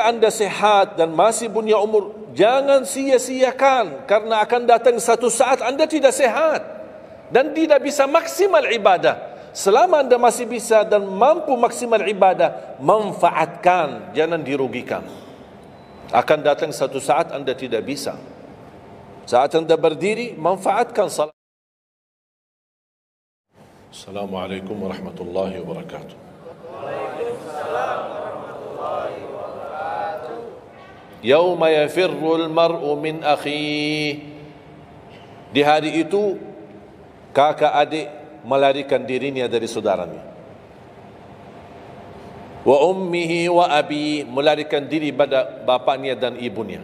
ketika Anda sehat dan masih punya umur, jangan sia-siakan, karena akan datang satu saat Anda tidak sehat dan tidak bisa maksimal ibadah. Selama Anda masih bisa dan mampu maksimal ibadah, manfaatkan, jangan dirugikan. Akan datang satu saat Anda tidak bisa. Saat Anda berdiri, manfaatkan salat. Assalamualaikum warahmatullahi wabarakatuh. Yauma yafirrul mar'u min akhihi. Di hari itu kakak adik melarikan dirinya dari saudaranya. Wa ummihi wa abi, melarikan diri pada bapaknya dan ibunya.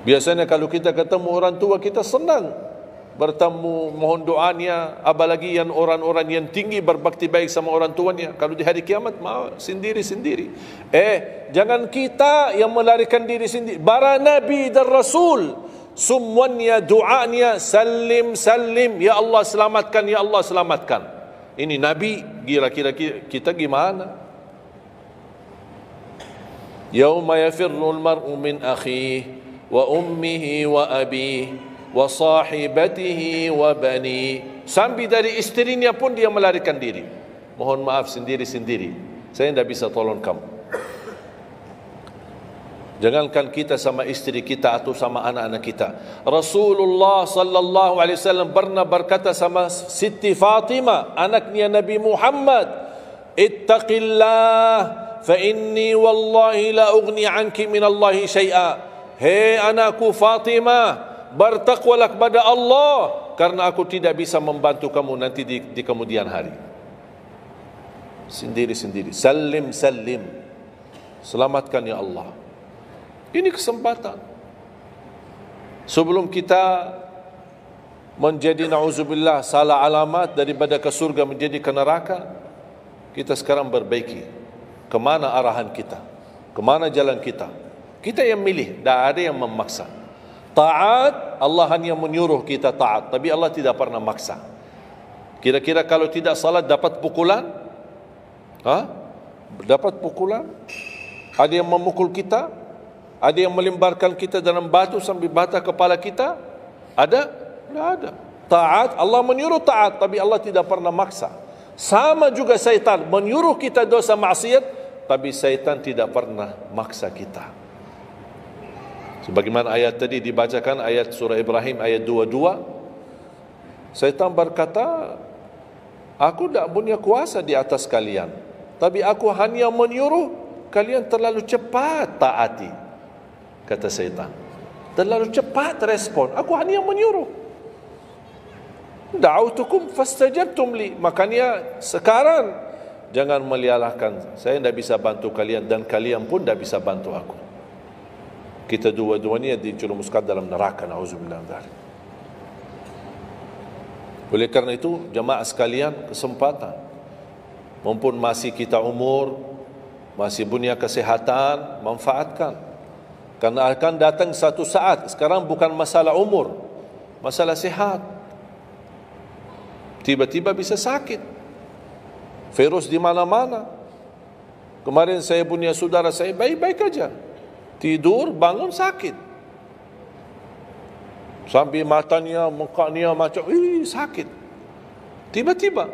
Biasanya kalau kita ketemu orang tua, kita senang bertemu, mohon doanya, apalagi yang orang-orang yang tinggi berbakti baik sama orang tuanya. Kalau di hari kiamat mau sendiri-sendiri. Jangan kita yang melarikan diri sendiri. Para nabi dan rasul semuanya doanya salim salim, ya Allah selamatkan, ya Allah selamatkan. Ini nabi, kira-kira kita gimana? Yauma yafirrul mar'u min akhihi wa ummihi wa abihi wa sahibatihi wa bani. Sampai dari istrinya pun dia melarikan diri. Mohon maaf, sendiri-sendiri, saya tidak bisa tolong kamu. Jangankan kita sama istri kita atau sama anak-anak kita. Rasulullah sallallahu alaihi wasallam pernah berkata sama Siti Fatimah, anaknya Nabi Muhammad, ittaqillah fa inni wallahi la ughni anki min Allahi syai'a. Hei anakku Fatimah, bertakwalah kepada Allah, karena aku tidak bisa membantu kamu nanti di kemudian hari. Sendiri-sendiri, salim salim, selamatkan ya Allah. Ini kesempatan. Sebelum kita menjadi na'udzubillah salah alamat daripada ke surga menjadi ke neraka, kita sekarang perbaiki kemana arahan kita, kemana jalan kita. Kita yang milih, tidak ada yang memaksa. Taat, Allah hanya menyuruh kita taat, tapi Allah tidak pernah maksa. Kira-kira kalau tidak salat dapat pukulan? Dapat pukulan? Ada yang memukul kita? Ada yang melemparkan kita dalam batu sambil bata kepala kita? Ada? Tidak ada. Taat, Allah menyuruh taat, tapi Allah tidak pernah maksa. Sama juga syaitan, menyuruh kita dosa maksiat, tapi syaitan tidak pernah maksa kita. Sebagaimana ayat tadi dibacakan, ayat surah Ibrahim ayat 22, syaitan berkata, aku tidak punya kuasa di atas kalian, tapi aku hanya menyuruh kalian terlalu cepat taati. Kata syaitan, terlalu cepat respon, aku hanya menyuruh. Da'autukum fastajabtum li. Makanya sekarang jangan melialahkan, saya tidak bisa bantu kalian dan kalian pun tidak bisa bantu aku. Kita dua-duanya dijerumuskan dalam neraka, na'udzubillah min dzalik. Oleh karena itu, jamaah sekalian, kesempatan, mumpun masih kita umur, masih punya kesehatan, manfaatkan. Karena akan datang satu saat, sekarang bukan masalah umur, masalah sehat. Tiba-tiba bisa sakit, virus di mana-mana. Kemarin saya punya saudara saya baik-baik aja, tidur bangun sakit, sampai matanya, mukanya macam sakit. Tiba-tiba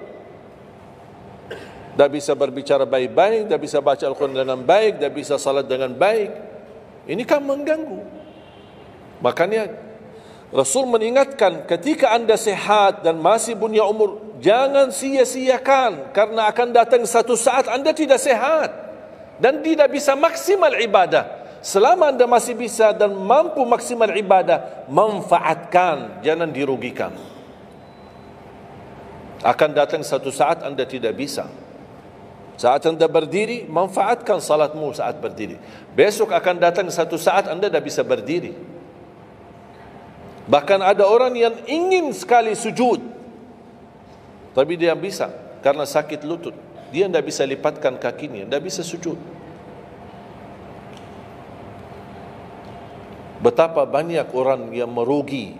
dah bisa berbicara baik-baik, dah bisa baca Al-Quran dengan baik, dah bisa salat dengan baik. Ini kan mengganggu. Makanya Rasul mengingatkan, ketika Anda sehat dan masih punya umur, jangan sia-siakan, karena akan datang satu saat Anda tidak sehat dan tidak bisa maksimal ibadah. Selama Anda masih bisa dan mampu maksimal ibadah, manfaatkan, jangan dirugikan. Akan datang satu saat Anda tidak bisa. Saat Anda berdiri, manfaatkan salatmu saat berdiri. Besok akan datang satu saat Anda tidak bisa berdiri. Bahkan ada orang yang ingin sekali sujud, tapi dia bisa karena sakit lutut. Dia tidak bisa lipatkan kakinya, tidak bisa sujud. Betapa banyak orang yang merugi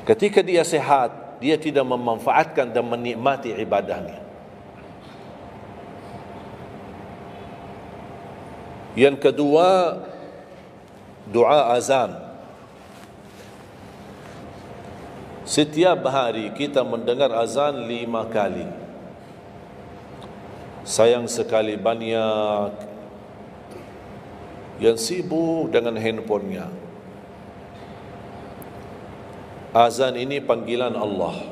ketika dia sehat, dia tidak memanfaatkan dan menikmati ibadahnya. Yang kedua, doa azan. Setiap hari kita mendengar azan 5 kali. Sayang sekali banyak yang sibuk dengan handphonenya. Azan ini panggilan Allah.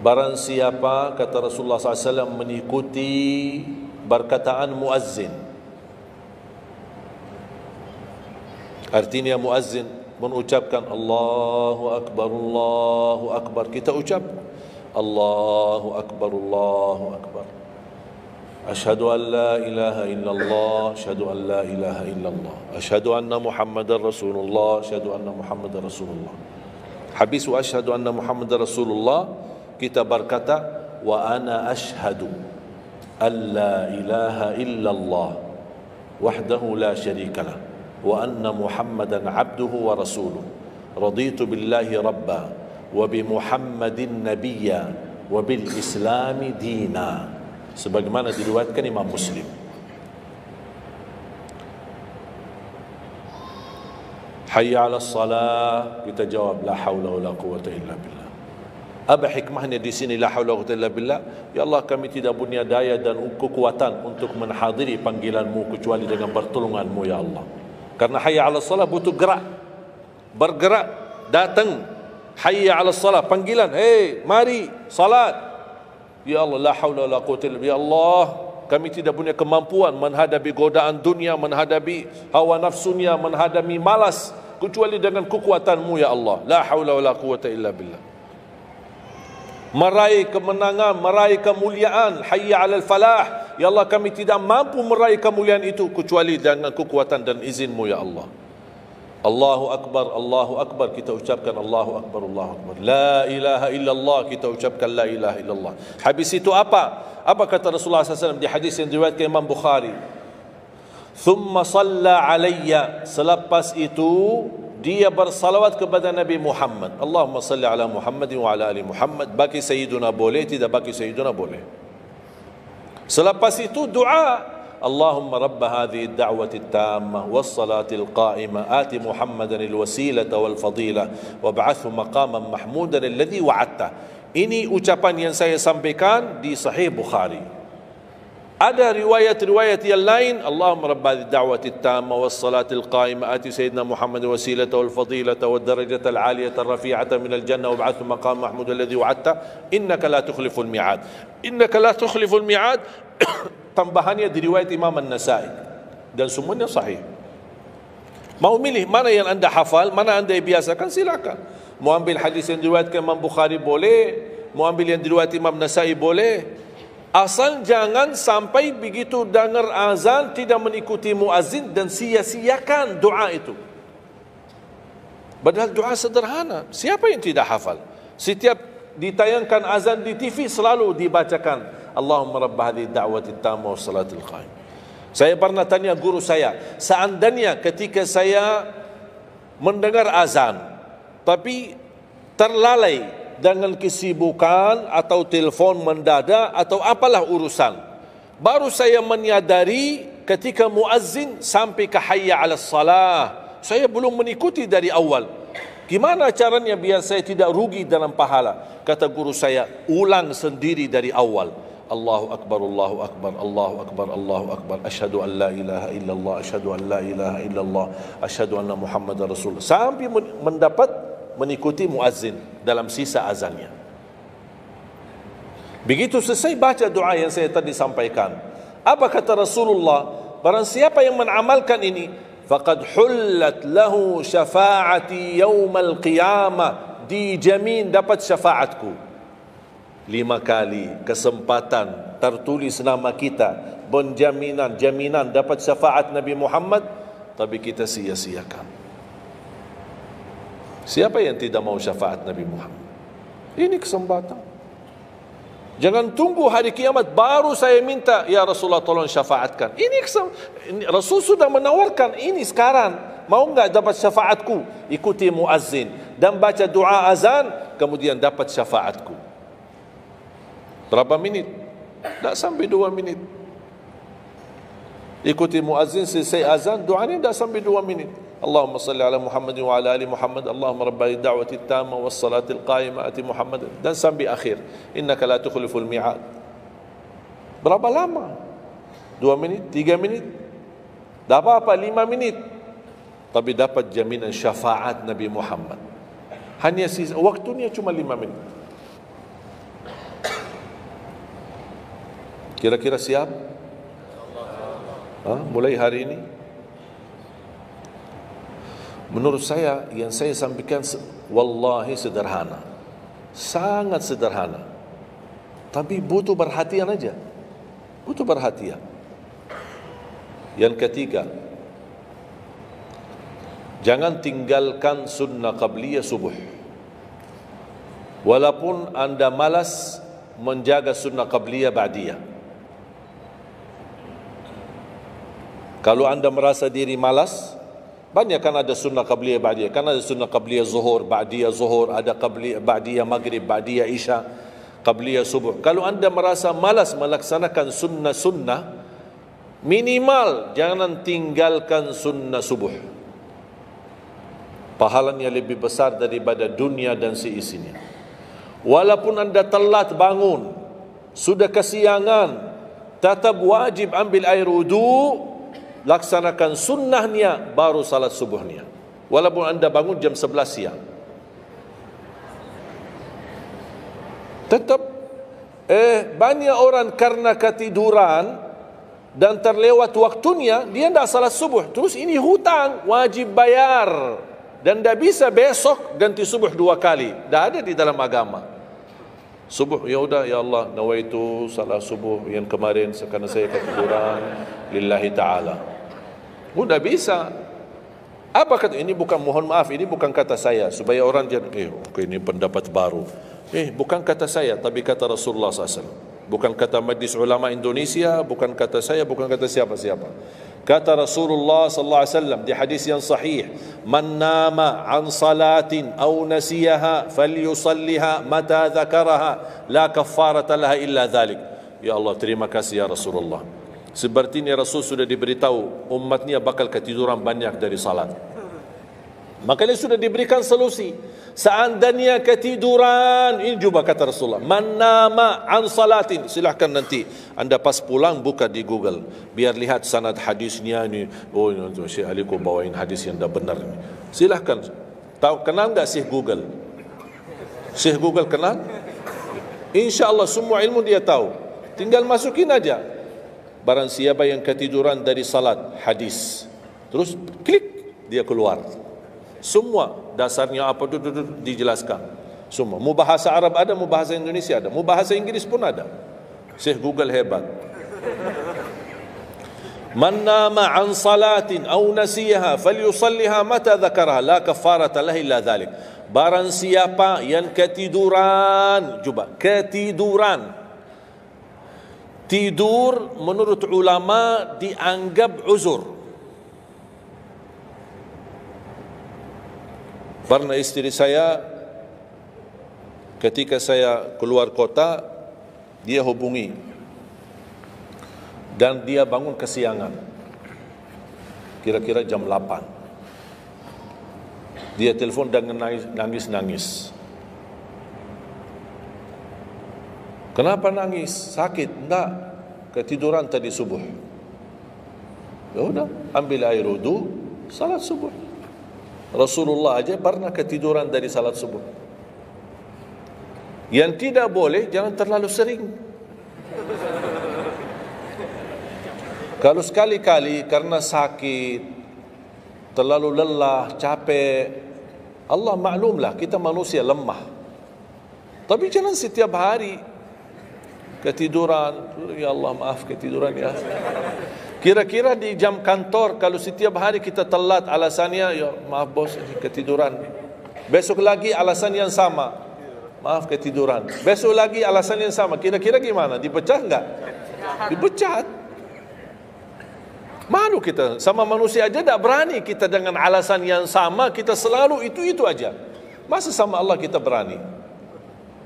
Barang siapa, kata Rasulullah SAW, mengikuti perkataan muazzin, artinya muazzin mengucapkan Allahu Akbar, Allahu Akbar, kita ucap Allahu Akbar, Allahu Akbar, asyhadu an la ilaha illallah, asyhadu an la ilaha illallah, asyhadu anna Muhammadar Rasulullah, asyhadu anna Muhammadar Rasulullah. Habis wa asyhadu anna Muhammadar Rasulullah, kita berkata wa ana asyhadu an la ilaha illallah wahdahu la syarikalah wa anna Muhammadan abduhu wa rasuluh, raditu billahi rabba wa bi Muhammadin nabiyya wa bil islami dina, sebagaimana diriwayatkan Imam Muslim. Hayya 'alas salah, kita jawab la haula wala quwwata illa billah. Apa hikmahnya di sini la haula wala quwwata illa billah? Ya Allah, kami tidak punya daya dan kekuatan untuk menghadiri panggilan-Mu kecuali dengan pertolongan-Mu ya Allah. Karena hayya 'alas salah butuh gerak, bergerak, datang. Hayya 'alas salah, panggilan, hey, mari salat. Ya Allah, la haula wala quwwata illa billah. Ya Allah, kami tidak punya kemampuan menghadapi godaan dunia, menghadapi hawa nafsunya, menghadapi malas kecuali dengan kekuatan-Mu ya Allah. La haula wala quwwata illa billah. Meraih kemenangan, meraih kemuliaan, hayya 'alal falah. Ya Allah, kami tidak mampu meraih kemuliaan itu kecuali dengan kekuatan dan izin-Mu ya Allah. Allahu Akbar, Allahu Akbar, kita ucapkan Allahu Akbar, Allahu Akbar. La ilaha illallah, kita ucapkan la ilaha illallah. Habis itu apa? Apa kata Rasulullah SAW di hadis yang diriwayatkan Imam Bukhari? Thumma salla alayya, selepas itu dia bersalawat kepada Nabi Muhammad. Allahumma salli ala Muhammadin wa ala ali Muhammad. Bagi Sayyiduna boleh, tidak bagi Sayyiduna boleh. Selepas itu doa, Allahumma rabb hadhihi ad-da'wati at-tammah was-salati al-qa'imah ati Muhammadan al-wasilata wal-fadilah wab'athhu maqaman mahmudan alladhi wa'adta. Ini ucapan yang saya sampaikan di Sahih Bukhari. Ada riwayat-riwayat yang lain, Allahumma rabb hadhihi ad-da'wati at-tammah was-salati al-qa'imah ati sayyidina Muhammadan al-wasilata wal-fadilata wad-darajata al-'aliyata ar-rafi'ata min al-jannah wab'athhu maqaman mahmudan alladhi wa'adta innaka la tukhliful mi'ad. Innaka la tukhliful mi'ad. Tambahannya diriwayat Imam An-Nasai dan semuanya sahih. Mau milih mana yang anda hafal, mana anda biasakan, silakan. Mau ambil hadis yang diriwayatkan Imam Bukhari boleh, mau ambil yang diriwayat Imam Nasai boleh. Asal jangan sampai begitu dengar azan tidak mengikuti muazzin dan sia-siakan doa itu. Padahal doa sederhana, siapa yang tidak hafal? Setiap ditayangkan azan di TV selalu dibacakan Allahumma rabb hadhihi ad-da'wati at-tammah was-salatil qa'imah. Saya pernah tanya guru saya, seandainya ketika saya mendengar azan tapi terlalai dengan kesibukan atau telefon mendadak atau apalah urusan, baru saya menyadari ketika muazzin sampai ke hayya 'alas salah, saya belum mengikuti dari awal. Gimana caranya biar saya tidak rugi dalam pahala? Kata guru saya, ulang sendiri dari awal. Allahu Akbar, Allahu Akbar, Allahu Akbar, Allahu Akbar, asyhadu an la ilaha illallah, asyhadu an la ilaha illallah, asyhadu anna Muhammadar Rasulullah, sampai mendapat mengikuti muazzin dalam sisa azannya. Begitu selesai baca doa yang saya tadi sampaikan, apa kata Rasulullah? Barang siapa yang mengamalkan ini, faqad hullat lahu syafa'ati yaumal qiyamah, dijamin dapat syafaatku. 5 kali kesempatan tertulis nama kita, jaminan dapat syafaat Nabi Muhammad, tapi kita sia-siakan. Siapa yang tidak mau syafaat Nabi Muhammad? Ini kesempatan. Jangan tunggu hari kiamat baru saya minta, ya Rasulullah tolong syafaatkan. Ini Rasul sudah menawarkan ini sekarang. Mau enggak dapat syafaatku? Ikuti muazzin dan baca doa azan, kemudian dapat syafaatku. Berapa minit? Tak sampai 2 minit. Ikuti muazzin selesai azan, doa ni tak sampai 2 minit. Allahumma salli ala Muhammad wa ala ali Muhammad, Allahumma rabbi da'wati tamma was salatil qa'imah ati Muhammad, dan sampai akhir, innaka la tukhliful mi'ad. Berapa lama? 2 minit, 3 minit? Tak apa-apa 5 minit. Tapi dapat jaminan syafaat Nabi Muhammad. Hanya waktunya cuma 5 minit. Kira-kira siap? Mulai hari ini. Menurut saya, yang saya sampaikan wallahi sederhana, sangat sederhana, tapi butuh perhatian aja, butuh perhatian. Yang ketiga, jangan tinggalkan sunnah qabliyah subuh. Walaupun anda malas menjaga sunnah qabliyah ba'diyah. Kalau anda merasa diri malas, banyak kan ada sunnah qabliyah ba'diyah. Kan ada sunnah qabliyah zuhur, ba'diyah zuhur, ada qabliyah ba'diyah maghrib, ba'diyah isya, qabliyah subuh. Kalau anda merasa malas melaksanakan sunnah-sunnah, minimal jangan tinggalkan sunnah subuh. Pahalanya lebih besar daripada dunia dan seisinya. Walaupun anda telat bangun, sudah kesiangan, tetap wajib ambil air wudu, laksanakan sunnahnya baru salat subuhnya, walaupun anda bangun jam 11 siang. Tetap banyak orang karena ketiduran dan terlewat waktunya, dia tidak salat subuh. Terus ini hutang, wajib bayar, dan tidak bisa besok ganti subuh 2 kali. Tidak ada di dalam agama. Subuh, ya udah, ya Allah, nawaitu salat subuh yang kemarin karena saya ketiduran lillahi ta'ala. Mudah bisa. Apa kata ini? Bukan, mohon maaf, ini bukan kata saya supaya orang jangan ini pendapat baru. Bukan kata saya, tapi kata Rasulullah SAW. Bukan kata Majlis Ulama Indonesia, bukan kata saya, bukan kata siapa-siapa. Kata Rasulullah SAW di hadis yang sahih, man nama an salatin aw nasiyaha falyusalliha mata dzakaraha la kaffarata laha illa dzalik. Ya Allah, terima kasih ya Rasulullah. Sepertinya Rasul sudah diberitahu umatnya bakal ketiduran banyak dari salat. Makanya sudah diberikan solusi. Seandainya ketiduran, ini juga kata Rasulullah, man nama an salatin, silahkan nanti anda pas pulang buka di Google, biar lihat sanad hadisnya ni. Oh, Syekh Ali kau bawain hadis yang dah benar ni. Silahkan. Tahu, kenal enggak Syekh Google? Syekh Google kenal? InsyaAllah semua ilmu dia tahu. Tinggal masukin aja. Barang siapa yang ketiduran dari salat, hadis, terus klik, dia keluar. Semua dasarnya apa tu dijelaskan. Semua. Mu bahasa Arab ada, mu bahasa Indonesia ada, mu bahasa Inggris pun ada. Syekh Google hebat. Man nama an salatin aw nasiyaha falyusalliha mata dzakaraha la kafarata lahu illa dzalik. Barang siapa yang ketiduran, coba ketiduran. Tidur menurut ulama dianggap uzur. Pernah istri saya ketika saya keluar kota, dia hubungi dan dia bangun kesiangan, kira-kira jam 8. Dia telefon dan nangis. Kenapa nangis? Sakit? Enggak, ketiduran tadi subuh. Ya udah, ambil air wudu, salat subuh. Rasulullah aja pernah ketiduran dari salat subuh. Yang tidak boleh, jangan terlalu sering. Kalau sekali-kali karena sakit, terlalu lelah, capek, Allah maklumlah, kita manusia lemah. Tapi jangan setiap hari ketiduran. Ya Allah, maaf ketiduran ya. Kira-kira di jam kantor, kalau setiap hari kita telat, alasannya, ya maaf bos, ketiduran. Besok lagi alasan yang sama, maaf ketiduran. Besok lagi alasan yang sama. Kira-kira gimana? Dipecat enggak? Dipecat. Malu kita, sama manusia aja tak berani kita dengan alasan yang sama, kita selalu itu aja. Masa sama Allah kita berani?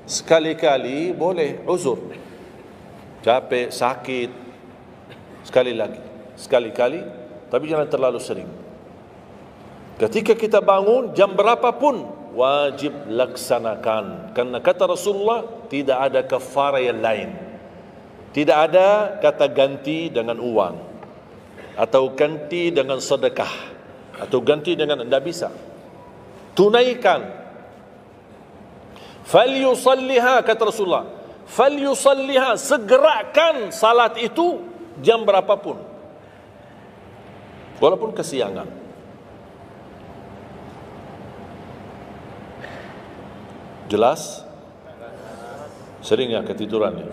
Sekali-kali boleh uzur. capek, sakit, sekali-kali, tapi jangan terlalu sering. Ketika kita bangun, jam berapapun wajib laksanakan, karena kata Rasulullah tidak ada kafara yang lain. Tidak ada kata ganti dengan uang, atau ganti dengan sedekah, atau ganti dengan, tidak bisa. Tunaikan. Falyusalliha, kata Rasulullah, falyusalliha, segerakan salat itu jam berapapun, walaupun kesiangan. Jelas? Sering ya ketiduran ya?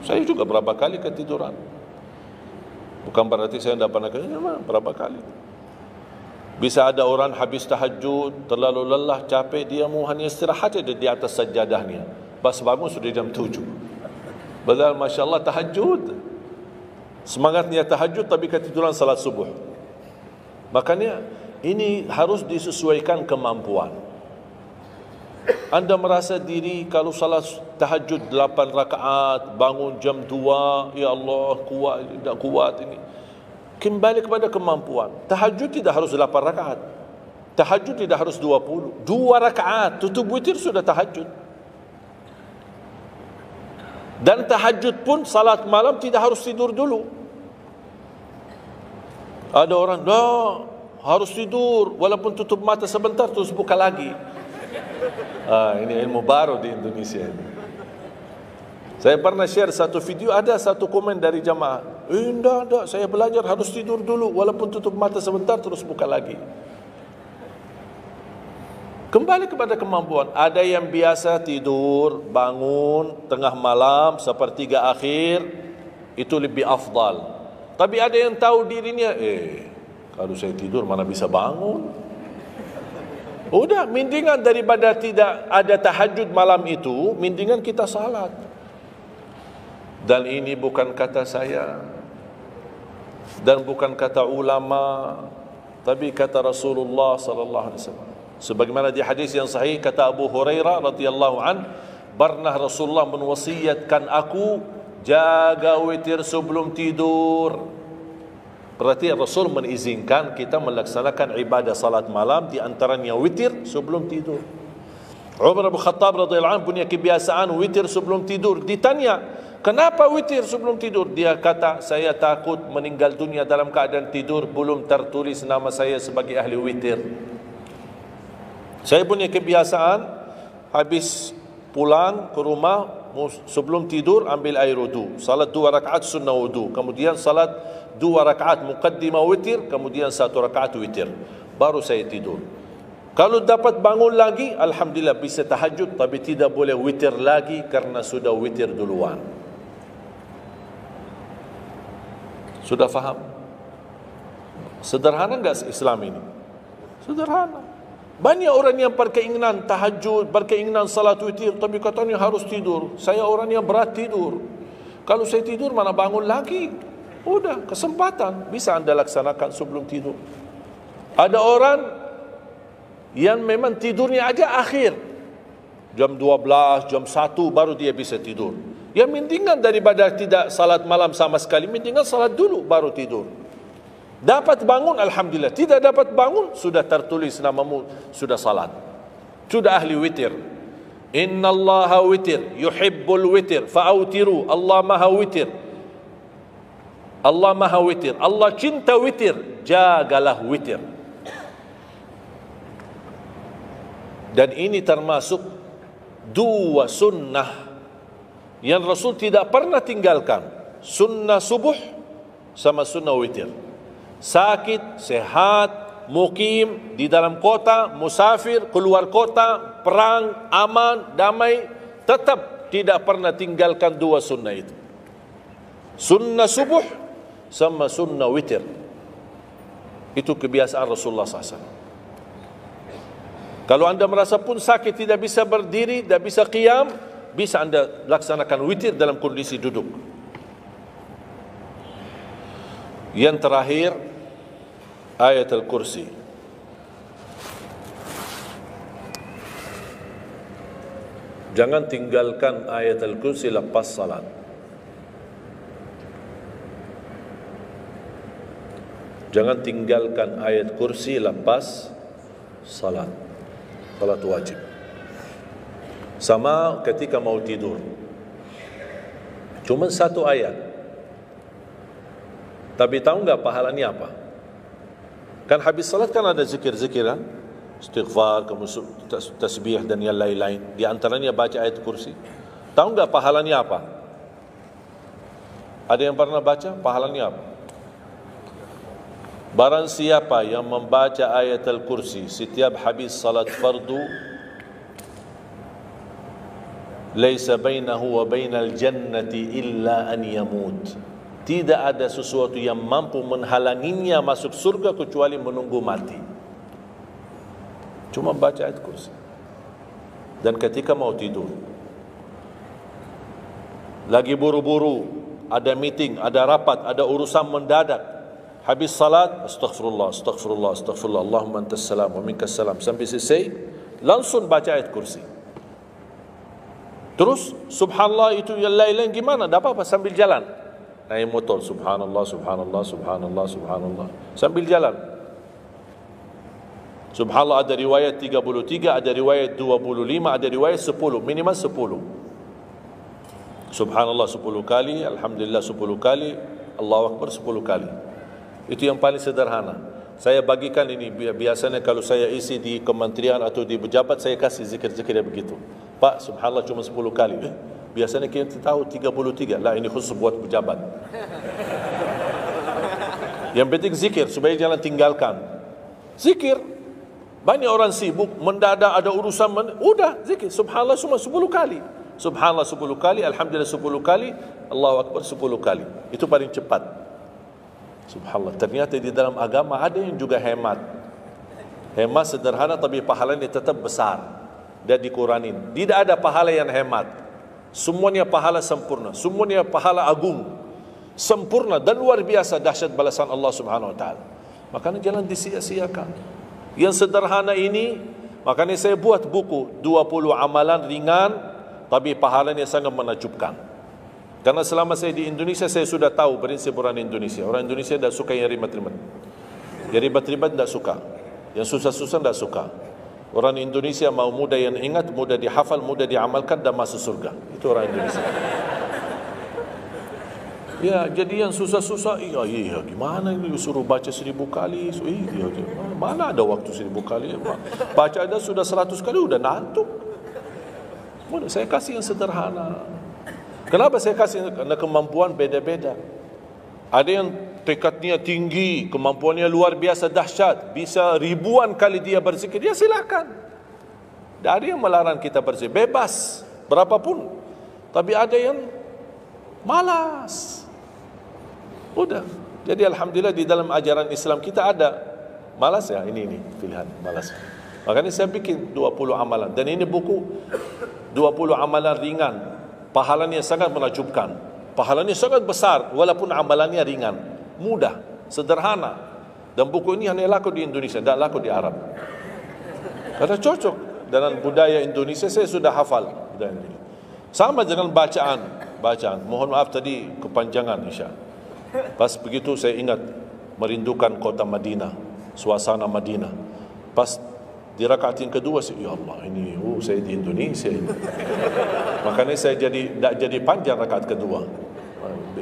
Saya juga berapa kali ketiduran. Bukan berarti saya tidak pernah ketiduran, berapa kali. Bisa ada orang habis tahajud, terlalu lelah, capek, dia mau hanya istirahat saja di atas sajadahnya. Pas bangun sudah jam 7. Padahal Masya Allah tahajud. Semangatnya tahajud tapi ketiduran salat subuh. Makanya ini harus disesuaikan kemampuan. Anda merasa diri kalau salat tahajud 8 rakaat, bangun jam 2, ya Allah kuat, tidak kuat ini. Kembali kepada kemampuan. Tahajud tidak harus 8 rakaat. Tahajud tidak harus 20. 2 rakaat, tutup witir sudah tahajud. Dan tahajud pun salat malam tidak harus tidur dulu. Ada orang, harus tidur, walaupun tutup mata sebentar terus buka lagi. Ini ilmu baru di Indonesia ini. Saya pernah share satu video, ada satu komen dari jamaah, enggak, saya belajar harus tidur dulu, walaupun tutup mata sebentar terus buka lagi. Kembali kepada kemampuan. Ada yang biasa tidur, bangun tengah malam, sepertiga akhir, itu lebih afdal. Tapi ada yang tahu dirinya, kalau saya tidur mana bisa bangun. Udah, mendingan daripada tidak ada tahajud malam itu, mendingan kita salat. Dan ini bukan kata saya, dan bukan kata ulama, tapi kata Rasulullah sallallahu alaihi wasallam. Sebagaimana di hadis yang sahih kata Abu Hurairah radhiyallahu an, pernah Rasulullah menwasiatkan aku jaga witir sebelum tidur. Berarti Rasul mengizinkan kita melaksanakan ibadah salat malam, di antaranya witir sebelum tidur. Umar bin Khattab radhiyallahu anhu punya kebiasaan witir sebelum tidur. Ditanya, kenapa witir sebelum tidur? Dia kata, saya takut meninggal dunia dalam keadaan tidur, belum tertulis nama saya sebagai ahli witir. Saya punya kebiasaan, habis pulang ke rumah, sebelum tidur ambil air wudu, salat 2 rakaat sunnah wudu, kemudian salat 2 rakaat muqaddimah witir, kemudian 1 rakaat witir, baru saya tidur. Kalau dapat bangun lagi, alhamdulillah bisa tahajud, tapi tidak boleh witir lagi karena sudah witir duluan. Sudah faham? Sederhana enggak Islam ini? Sederhana. Banyak orang yang berkeinginan tahajud, berkeinginan salat witir, tapi katanya harus tidur. Saya orang yang berat tidur. Kalau saya tidur mana bangun lagi? Udah, kesempatan bisa Anda laksanakan sebelum tidur. Ada orang yang memang tidurnya aja akhir, jam 12, jam 1 baru dia bisa tidur. Ya mendingan daripada tidak salat malam sama sekali, mendingan salat dulu baru tidur. Dapat bangun, alhamdulillah. Tidak dapat bangun, sudah tertulis namamu, sudah salat, sudah ahli witir. Inna Allaha witir, yuhibbul witir, fa'autiru. Allah maha witir, Allah maha witir, Allah cinta witir, jagalah witir. Dan ini termasuk 2 sunnah yang Rasul tidak pernah tinggalkan, sunnah subuh sama sunnah witir. Sakit, sehat, mukim, di dalam kota, musafir, keluar kota, perang, aman, damai, tetap tidak pernah tinggalkan 2 sunnah itu. Sunnah subuh sama sunnah witir. Itu kebiasaan Rasulullah SAW. Kalau anda merasa pun sakit, tidak bisa berdiri, tidak bisa qiyam, bisa anda laksanakan witir dalam kondisi duduk. Yang terakhir, ayat Al-Kursi. Jangan tinggalkan ayat al-kursi lepas salat. Jangan tinggalkan ayat kursi lepas salat. Salat wajib. Sama ketika mau tidur. Cuma satu ayat. Tapi tahu enggak pahalanya apa? Kan habis salat kan ada zikir-zikir kan? Istighfar, tasbih dan yang lain-lain. Di antaranya baca ayat kursi. Tahu enggak pahalanya apa? Ada yang pernah baca pahalanya apa? Barang siapa yang membaca ayat al-kursi setiap habis salat fardu, laisa bainahu wa bainal jannati illa an yamut. Tidak ada sesuatu yang mampu menghalanginya masuk surga kecuali menunggu mati. Cuma baca ayat kursi. Dan ketika mau tidur, lagi buru-buru, ada meeting, ada rapat, ada urusan mendadak, habis salat, astaghfirullah, astaghfirullah, astaghfirullah, Allahumma antas salam wa minkas salam, sampai selesai, langsung baca ayat kursi. Terus, subhanallah itu yang lain-lain gimana? Tak apa-apa, sambil jalan. Naik motor, subhanallah, subhanallah, subhanallah, subhanallah, sambil jalan. Subhanallah ada riwayat 33, ada riwayat 25, ada riwayat 10, minimal 10. Subhanallah 10 kali, Alhamdulillah 10 kali, Allahu Akbar 10 kali. Itu yang paling sederhana. Saya bagikan ini, biasanya kalau saya isi di kementerian atau di pejabat, saya kasih zikir-zikir begitu. Pak, subhanallah cuma 10 kali. Biasanya kita tahu 33. Lah, ini khusus buat pejabat. Yang penting zikir, supaya jangan tinggalkan. Zikir. Banyak orang sibuk, mendadak ada urusan, udah zikir. Subhanallah cuma 10 kali. Subhanallah 10 kali, Alhamdulillah 10 kali, Allahu Akbar 10 kali. Itu paling cepat. Subhanallah. Ternyata di dalam agama ada yang juga hemat. Hemat sederhana tapi pahalanya tetap besar. Dan dikuranin. Tidak ada pahala yang hemat. Semuanya pahala sempurna. Semuanya pahala agung. Sempurna dan luar biasa dahsyat balasan Allah Subhanahu Wa Taala. Makanya jangan disia-siakan. Yang sederhana ini, makanya saya buat buku 20 amalan ringan tapi pahalanya sangat menakjubkan. Karena selama saya di Indonesia, saya sudah tahu prinsip orang Indonesia. Orang Indonesia tidak suka yang ribet-ribet. Yang ribet-ribet tidak suka. Yang susah-susah tidak suka. Orang Indonesia mau mudah yang ingat, mudah dihafal, mudah diamalkan dan masuk surga. Itu orang Indonesia. Ya, jadi yang susah-susah, iya, gimana ini suruh baca 1000 kali? Iya, mana ada waktu 1000 kali? Baca ada sudah 100 kali, udah ngantuk. Saya kasih yang sederhana. Kenapa saya kasih? Karena kemampuan beda-beda. Ada yang tekadnya tinggi, kemampuannya luar biasa dahsyat, bisa ribuan kali dia berzikir, ya silakan. Tidak ada yang melarang kita berzikir, bebas, berapapun. Tapi ada yang malas. Udah. Jadi alhamdulillah di dalam ajaran Islam kita ada malas ya, ini pilihan malas. Makanya saya bikin 20 amalan. Dan ini buku 20 amalan ringan. Pahalanya sangat menakjubkan. Pahalanya sangat besar walaupun amalannya ringan. Mudah, sederhana. Dan buku ini hanya laku di Indonesia, tidak laku di Arab. Karena cocok dengan budaya Indonesia, saya sudah hafal. Sama dengan bacaan. Mohon maaf tadi kepanjangan Isya. Pas begitu saya ingat merindukan kota Madinah, suasana Madinah. Pas di rakaat yang kedua, ya Allah, ini saya di Indonesia ini. Makanya saya tidak jadi panjang rakaat kedua,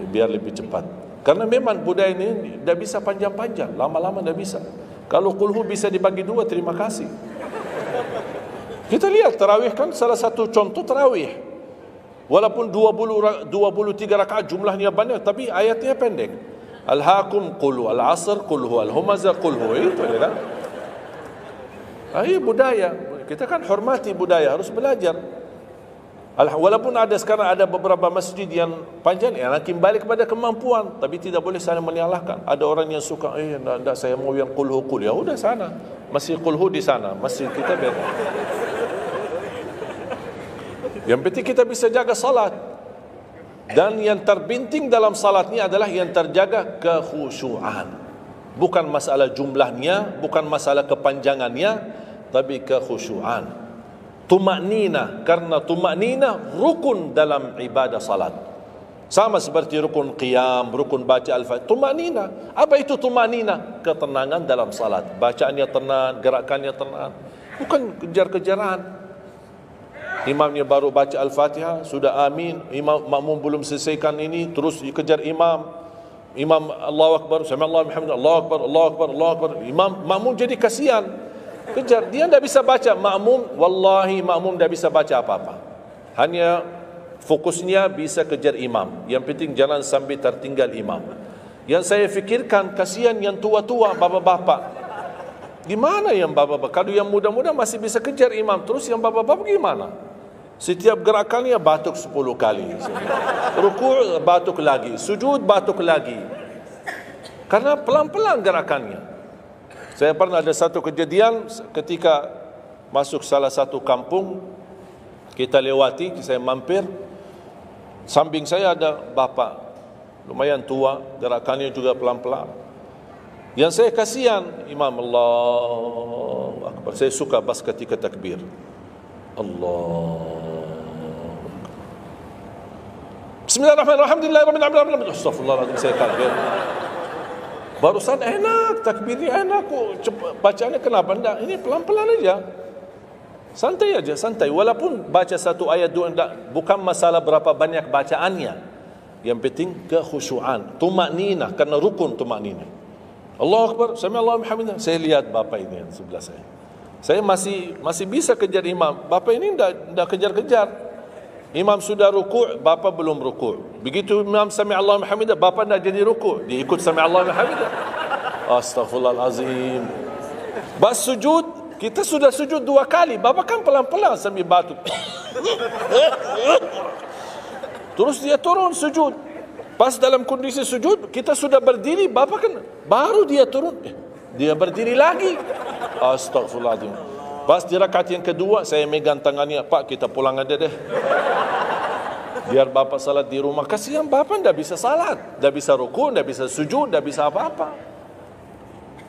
biar lebih cepat. Karena memang budaya ini tidak bisa panjang-panjang, lama-lama tidak bisa. Kalau kulhu bisa dibagi dua, terima kasih. Kita lihat tarawih kan salah satu contoh tarawih. Walaupun 23 rakaat jumlahnya banyak, tapi ayatnya pendek. Al-hakum qulhu, al-asr qulhu, al-humazah qulhu. Itu ya kan? Ini budaya. Kita kan hormati budaya, harus belajar. Walaupun ada sekarang ada beberapa masjid yang panjang, ya kembali kepada kemampuan, tapi tidak boleh saling menyalahkan. Ada orang yang suka, enggak, saya mau yang qulhu qul. Ya udah sana, masih qulhu di sana, masjid kita beda. Yang penting kita bisa jaga salat. Dan yang terpenting dalam salatnya adalah yang terjaga kekhusyuan. Bukan masalah jumlahnya, bukan masalah kepanjangannya, tapi kekhusyuan. tumaknina, karena tumaknina rukun dalam ibadah salat. Sama seperti rukun qiyam, rukun baca al-Fatihah. Tumaknina. Apa itu tumaknina? Ketenangan dalam salat. Bacaannya tenang, gerakannya tenang. Bukan kejar-kejaran. Imamnya baru baca al-Fatihah, sudah amin. Imam makmum belum selesaikan ini, terus kejar imam. Imam Allahu Akbar, sami Allahu hamdah, Allahu Akbar, Allahu Akbar, Allahu Akbar. Imam makmum jadi kasihan. Kejar, dia tidak bisa baca. Makmum, wallahi makmum tidak bisa baca apa-apa. Hanya fokusnya bisa kejar imam. Yang penting jangan sampai tertinggal imam. Yang saya fikirkan, kasihan yang tua-tua, bapak-bapak. Gimana yang bapak-bapak? Kalau yang muda-muda masih bisa kejar imam, terus yang bapak-bapak gimana? Setiap gerakannya batuk 10 kali. Rukuk batuk lagi, sujud batuk lagi. Karena pelan-pelan gerakannya. Saya pernah ada satu kejadian ketika masuk salah satu kampung, kita lewati, saya mampir, samping saya ada bapak lumayan tua, gerakannya juga pelan-pelan. Yang saya kasihan, imam Allahu Akbar. Saya suka pas ketika takbir, Allah, Bismillahirrahmanirrahim, Alhamdulillahirrahmanirrahim, Astaghfirullahaladzim. Saya takbir, barusan enak, takbirnya enak kok, bacaannya kenapa enggak? Ini pelan-pelan aja, santai aja, santai. Walaupun baca satu ayat dua, bukan masalah berapa banyak bacaannya. Yang penting kekhusyuan, tumakninah, karena rukun tumakninah. Allahu Akbar, sami Allahu hamdah. Saya lihat bapak ini yang sebelah saya. Saya masih bisa kejar imam. Bapak ini tidak kejar-kejar. Imam sudah rukuk, bapak belum rukuk. Begitu imam sami Allahu hamdah, bapak tidak jadi rukuk, dia ikut sami Allahu hamdah. Astaghfirullahalazim. Bas sujud, kita sudah sujud 2 kali, bapak kan pelan-pelan sambil batuk. Terus dia turun sujud. Pas dalam kondisi sujud, kita sudah berdiri, bapak kan baru dia turun, dia berdiri lagi. Astaghfirullahaladzim. Pas di rakaat yang kedua, saya megang tangannya, Pak, kita pulang aja deh, biar bapak salat di rumah. Kasihan bapak tidak bisa salat, tidak bisa rukuk, tidak bisa sujud, tidak bisa apa-apa.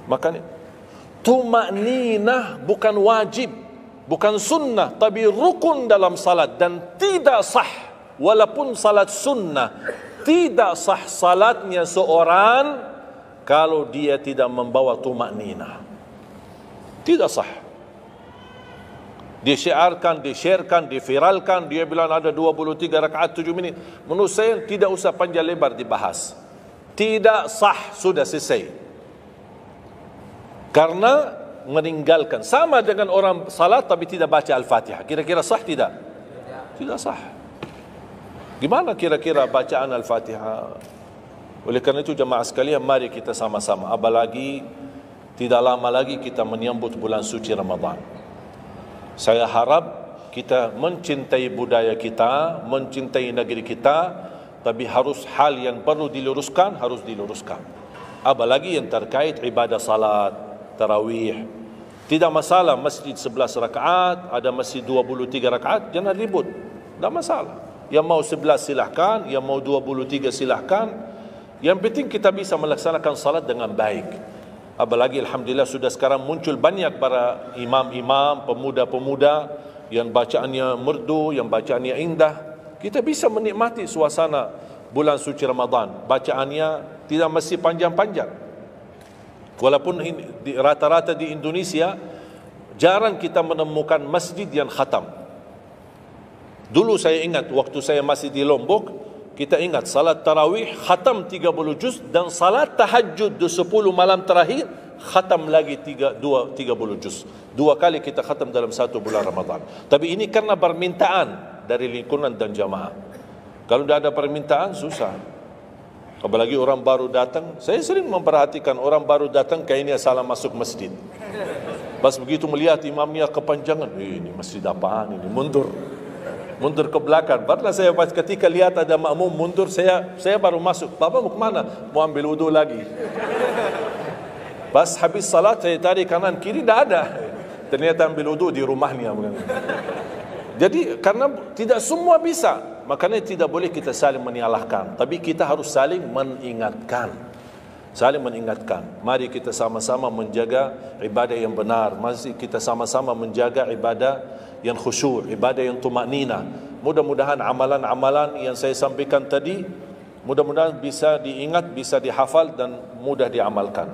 Makanya tumakninah bukan wajib, bukan sunnah, tapi rukun dalam salat. Dan tidak sah, walaupun salat sunnah, tidak sah salatnya seorang kalau dia tidak membawa tumakninah. Tidak sah. Disyiarkan, disharekan, diviralkan, dia bilang ada 23 rakaat 7 minit. Menurut saya tidak usah panjang lebar dibahas. Tidak sah, sudah selesai. Karena meninggalkan, sama dengan orang salat tapi tidak baca Al-Fatihah. Kira-kira sah tidak? Tidak sah. Gimana kira-kira bacaan Al-Fatihah? Oleh karena itu jemaah sekalian, mari kita sama-sama, apalagi tidak lama lagi kita menyambut bulan suci Ramadan. Saya harap kita mencintai budaya kita, mencintai negeri kita, tapi harus hal yang perlu diluruskan, harus diluruskan. Apalagi yang terkait ibadah salat, tarawih. Tidak masalah masjid 11 rakaat, ada masjid 23 rakaat, jangan ribut. Tidak masalah. Yang mau 11 silahkan, yang mau 23 silahkan. Yang penting kita bisa melaksanakan salat dengan baik. Apalagi alhamdulillah sudah sekarang muncul banyak para imam-imam, pemuda-pemuda yang bacaannya merdu, yang bacaannya indah. Kita bisa menikmati suasana bulan suci Ramadan. Bacaannya tidak mesti panjang-panjang. Walaupun rata-rata di Indonesia jarang kita menemukan masjid yang khatam. Dulu saya ingat waktu saya masih di Lombok, kita ingat salat tarawih khatam 30 juz, dan salat tahajud 10 malam terakhir khatam lagi 30 juz. 2 kali kita khatam dalam 1 bulan Ramadan. Tapi ini karena permintaan dari lingkungan dan jamaah. Kalau tidak ada permintaan susah. Apalagi orang baru datang. Saya sering memperhatikan orang baru datang kayaknya salah masuk masjid. Pas begitu melihat imamnya kepanjangan, ini masjid apaan ini, mundur ke belakang. Pernah saya ketika lihat ada makmum mundur, saya baru masuk. Bapak mau kemana? Mau ambil wudu lagi. Pas habis salat saya tarik kanan kiri, tidak ada. Ternyata ambil wudu di rumahnya. Jadi karena tidak semua bisa, makanya tidak boleh kita saling menyalahkan, tapi kita harus saling mengingatkan. Saling mengingatkan. Mari kita sama-sama menjaga ibadah yang benar. Mari kita sama-sama menjaga ibadah yang khusyuk, ibadah yang tumaknina. Mudah-mudahan amalan-amalan yang saya sampaikan tadi, mudah-mudahan bisa diingat, bisa dihafal dan mudah diamalkan.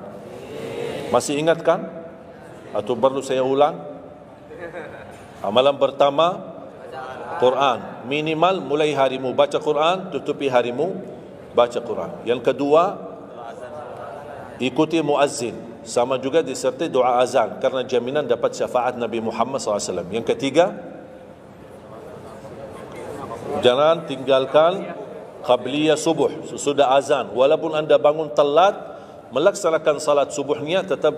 Masih ingat kan? Atau perlu saya ulang? Amalan pertama, Quran. Minimal mulai harimu baca Quran, tutupi harimu baca Quran. Yang kedua, ikuti muazzin. Sama juga disertai doa azan, karena jaminan dapat syafaat Nabi Muhammad SAW. Yang ketiga, jangan tinggalkan qabliyah subuh sesudah azan. Walaupun anda bangun telat, melaksanakan salat subuhnya tetap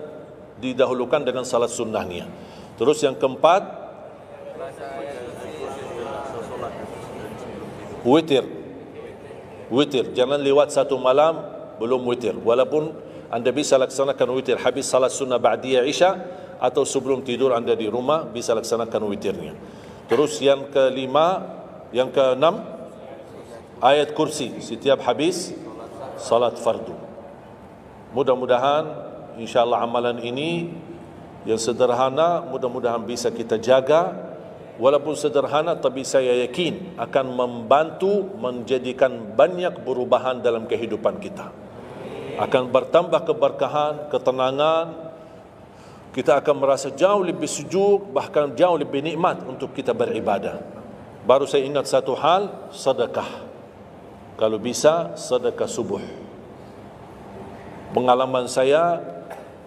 didahulukan dengan salat sunnahnya. Terus yang keempat, witir. Witir, jangan lewat satu malam belum witir. Walaupun anda bisa laksanakan witir habis salat sunnah ba'diyah isya, atau sebelum tidur anda di rumah bisa laksanakan witirnya. Terus yang keenam, ayat kursi setiap habis salat fardu. Mudah-mudahan insyaAllah amalan ini yang sederhana mudah-mudahan bisa kita jaga. Walaupun sederhana, tapi saya yakin akan membantu menjadikan banyak perubahan dalam kehidupan kita. Akan bertambah keberkahan, ketenangan. Kita akan merasa jauh lebih sejuk, bahkan jauh lebih nikmat untuk kita beribadah. Baru saya ingat satu hal, sedekah. Kalau bisa, sedekah subuh. Pengalaman saya,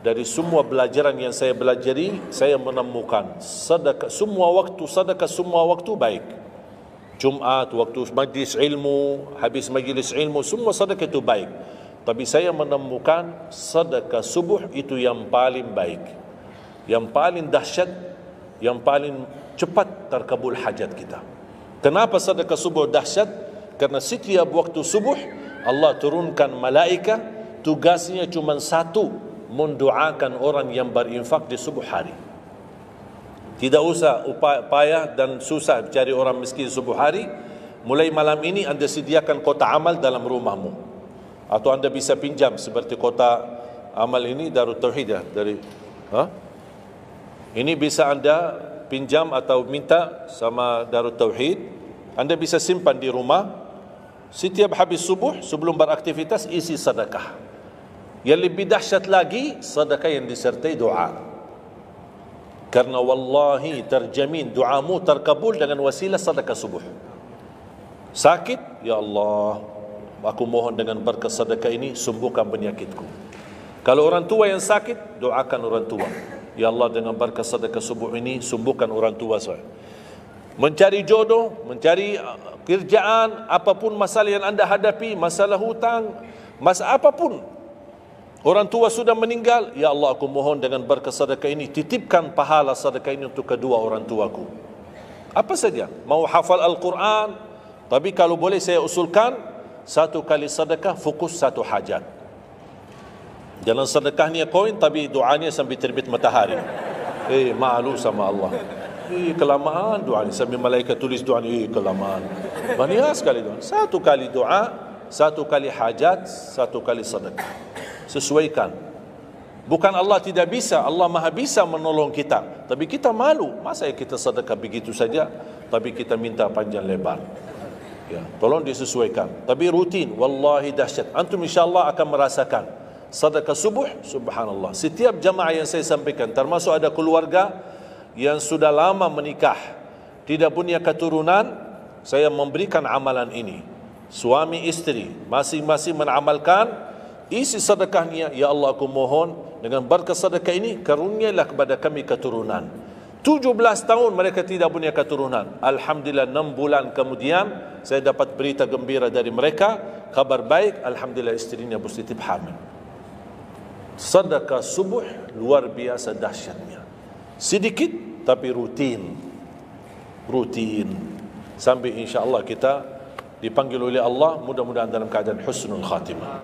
dari semua belajaran yang saya belajari, saya menemukan sedekah semua waktu baik. Jumat, waktu majlis ilmu, habis majlis ilmu, semua sedekah itu baik. Tapi saya menemukan sedekah subuh itu yang paling baik, yang paling dahsyat, yang paling cepat terkabul hajat kita. Kenapa sedekah subuh dahsyat? Karena setiap waktu subuh Allah turunkan malaikat, tugasnya cuma satu, mendoakan orang yang berinfak di subuh hari. Tidak usah payah dan susah cari orang miskin subuh hari. Mulai malam ini anda sediakan kota amal dalam rumahmu, atau anda bisa pinjam seperti kota amal ini Darut Tauhid ya, ini bisa anda pinjam atau minta sama Darut Tauhid. Anda bisa simpan di rumah. Setiap habis subuh sebelum beraktivitas isi sedekah. Yang lebih dahsyat lagi, sedekah yang disertai doa. Karena wallahi terjamin doamu terkabul dengan wasilah sedekah subuh. Sakit, ya Allah, aku mohon dengan berkat sedekah ini sembuhkan penyakitku. Kalau orang tua yang sakit, doakan orang tua. Ya Allah, dengan berkat sedekah subuh ini sembuhkan orang tua saya. Mencari jodoh, mencari kerjaan, apapun masalah yang anda hadapi, masalah hutang, masalah apapun. Orang tua sudah meninggal, ya Allah, aku mohon dengan berkat sedekah ini, titipkan pahala sedekah ini untuk kedua orang tuaku. Apa saja, mau hafal Al-Quran, tapi kalau boleh saya usulkan, satu kali sedekah, fokus satu hajat. Jangan sedekahnya koin, tapi doanya sampai terbit matahari. Malu sama Allah. Kelamaan doanya, sampai malaikat tulis doanya, kelamaan. Banyak sekali doa. Satu kali doa, satu kali hajat, satu kali sedekah. Sesuaikan. Bukan Allah tidak bisa, Allah maha bisa menolong kita, tapi kita malu. Masa kita sedekah begitu saja, tapi kita minta panjang lebar. Ya, tolong disesuaikan. Tapi rutin, wallahi dahsyat. Antum insyaAllah akan merasakan sedekah subuh, subhanallah. Setiap jamaah yang saya sampaikan, termasuk ada keluarga yang sudah lama menikah, tidak punya keturunan, saya memberikan amalan ini. Suami istri masing-masing mengamalkan. Isi sedekahnya, ya Allah, aku mohon dengan berkat sedekah ini karunialah kepada kami keturunan. 17 tahun mereka tidak punya keturunan. Alhamdulillah 6 bulan kemudian saya dapat berita gembira dari mereka, kabar baik, alhamdulillah istrinya positif hamil. Sedekah subuh luar biasa dahsyatnya. Sedikit tapi rutin. Sampai insya Allah kita dipanggil oleh Allah, mudah-mudahan dalam keadaan husnul khatimah.